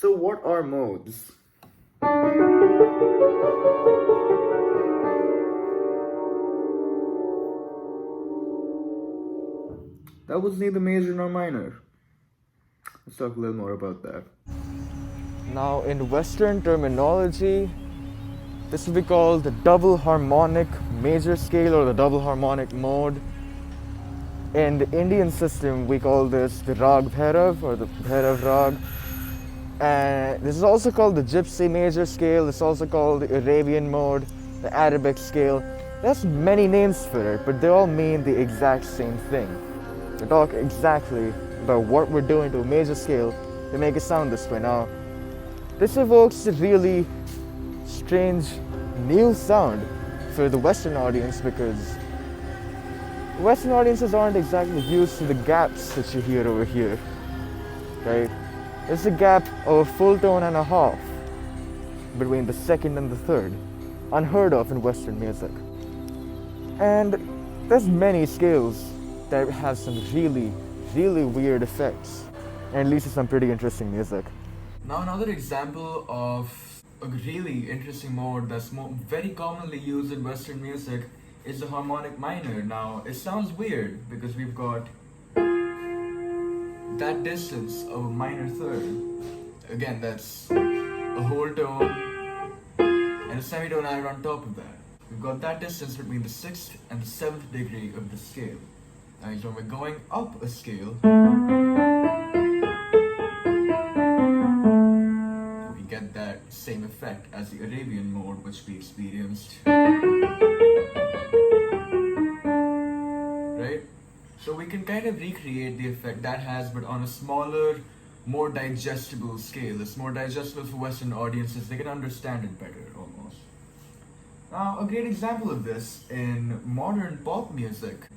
So what are modes? That was neither major nor minor. Let's talk a little more about that. Now, in Western terminology, this would be called the double harmonic major scale or the double harmonic mode. In the Indian system, we call this the Rag Bhairav or the Bhairav Rag. And this is also called the Gypsy major scale. It's also called the Arabian mode, the Arabic scale. There's many names for it, but they all mean the exact same thing. They talk exactly about what we're doing to a major scale to make it sound this way. Now, this evokes a really strange new sound for the Western audience because Western audiences aren't exactly used to the gaps that you hear over here, right? There's a gap of a full tone and a half between the second and the third, unheard of in Western music. And there's many scales that have some really, really weird effects, and leads to some pretty interesting music. Now another example of a really interesting mode that's very commonly used in Western music is the harmonic minor. Now it sounds weird because we've got that distance of a minor third. Again, that's a whole tone and a semitone added on top of that. We've got that distance between the 6th and the 7th degree of the scale. Now when we're going up a scale, we get that same effect as the Arabian mode which we experienced. Right? So we can kind of recreate the effect that has, but on a smaller, more digestible scale. It's more digestible for Western audiences. They can understand it better, almost. Now, a great example of this in modern pop music.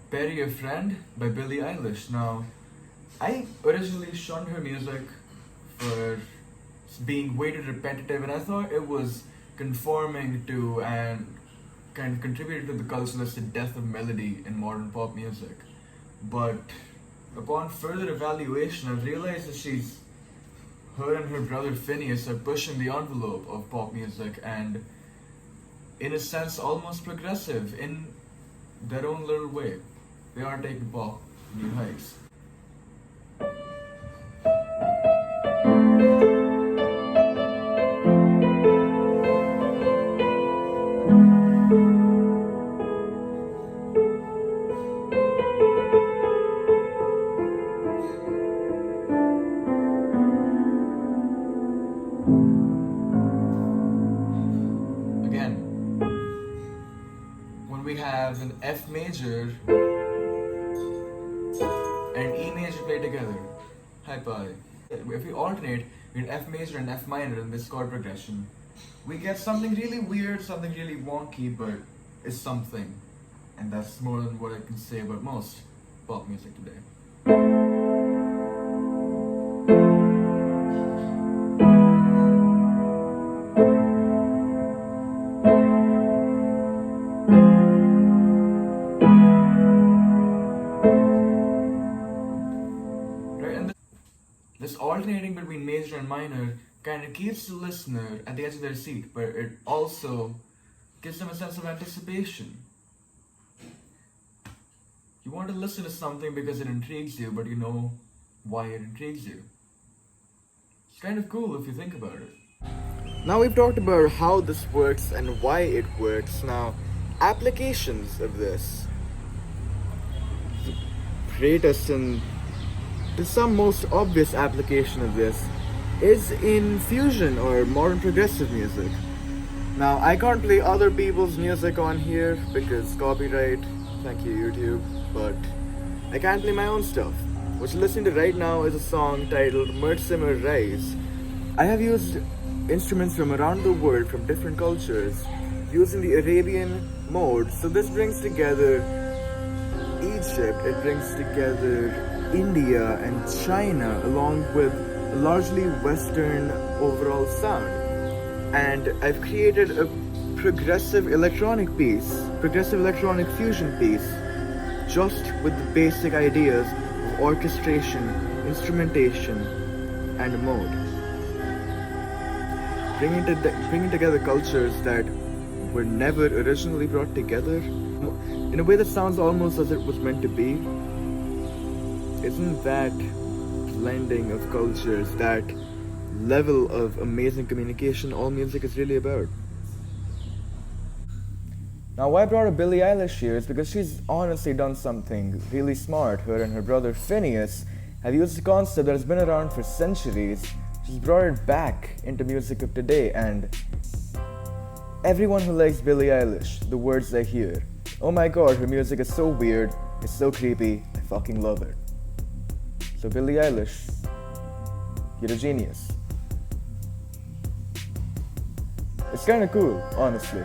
Bury Your Friend by Billie Eilish. Now, I originally shunned her music for being way too repetitive, and I thought it was conforming to and kind of contributed to the cultureless death of melody in modern pop music. But upon further evaluation, I've realized that her and her brother Phineas are pushing the envelope of pop music and, in a sense, almost progressive in their own little way. They are taking pop new heights. Again, when we have an F major and E major play together, hi pi. If we alternate between F major and F minor in this chord progression, we get something really weird, something really wonky, but it's something. And that's more than what I can say about most pop music today. This alternating between major and minor kind of keeps the listener at the edge of their seat, but it also gives them a sense of anticipation. You want to listen to something because it intrigues you, but you know why it intrigues you. It's kind of cool if you think about it. Now we've talked about how this works and why it works. Now, applications of this. The greatest and the some most obvious application of this is in fusion or modern progressive music. Now, I can't play other people's music on here because copyright, thank you YouTube, but I can play my own stuff. What you're listening to right now is a song titled Simmer Rise. I have used instruments from around the world from different cultures using the Arabian mode. So this brings together Egypt, it brings together India and China along with a largely Western overall sound. And I've created a progressive electronic fusion piece, just with the basic ideas of orchestration, instrumentation, and mode. Bringing together cultures that were never originally brought together in a way that sounds almost as it was meant to be. Isn't that blending of cultures, that level of amazing communication all music is really about? Now, why I brought up Billie Eilish here is because she's honestly done something really smart. Her and her brother Phineas have used a concept that has been around for centuries. She's brought it back into music of today, and everyone who likes Billie Eilish, the words they hear, oh my god, her music is so weird, it's so creepy, I fucking love it. So Billie Eilish, you're a genius. It's kinda cool, honestly.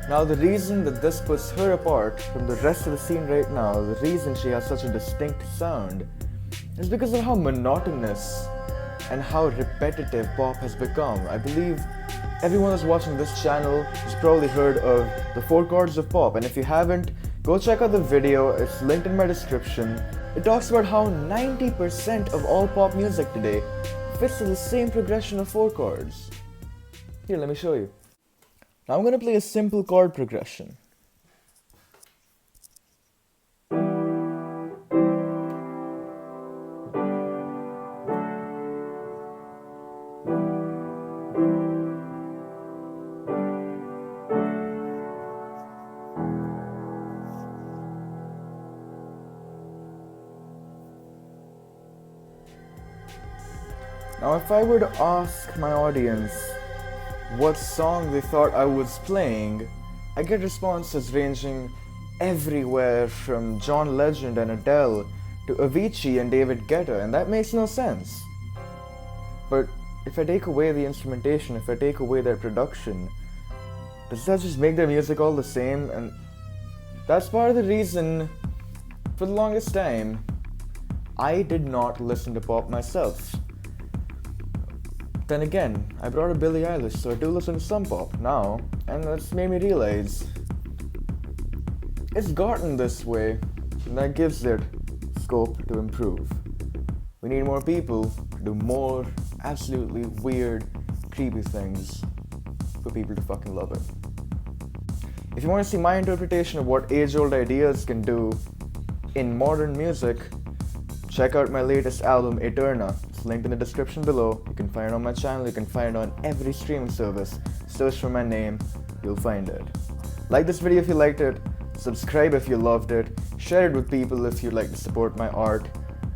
Now the reason that this puts her apart from the rest of the scene right now, the reason she has such a distinct sound, is because of how monotonous and how repetitive pop has become. I believe everyone that's watching this channel has probably heard of the 4 chords of pop, and if you haven't, go check out the video, it's linked in my description. It talks about how 90% of all pop music today fits to the same progression of 4 chords. Here, let me show you. Now I'm gonna play a simple chord progression. Now if I were to ask my audience what song they thought I was playing, I get responses ranging everywhere from John Legend and Adele to Avicii and David Guetta, and that makes no sense. But if I take away the instrumentation, if I take away their production, does that just make their music all the same? And that's part of the reason, for the longest time, I did not listen to pop myself. Then again, I brought up Billie Eilish, so I do listen to some pop now, and that's made me realize it's gotten this way, and that gives it scope to improve. We need more people to do more absolutely weird, creepy things for people to fucking love it. If you want to see my interpretation of what age-old ideas can do in modern music, check out my latest album, Æterna. It's linked in the description below. You can find it on my channel, you can find it on every streaming service. Search for my name, you'll find it. Like this video if you liked it, subscribe if you loved it, share it with people if you'd like to support my art.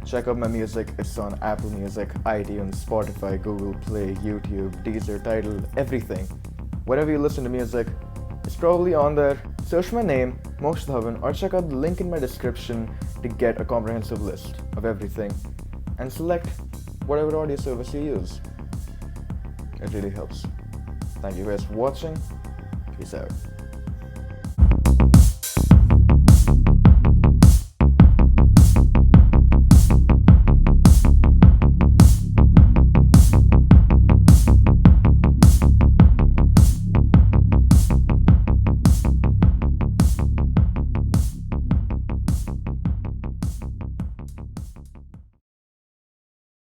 Check out my music, it's on Apple Music, iTunes, Spotify, Google Play, YouTube, Deezer, Tidal, everything. Wherever you listen to music, it's probably on there. Search my name, Mosh Dhawan, or check out the link in my description to get a comprehensive list of everything and select whatever audio service you use. It really helps. Thank you guys for watching. Peace out.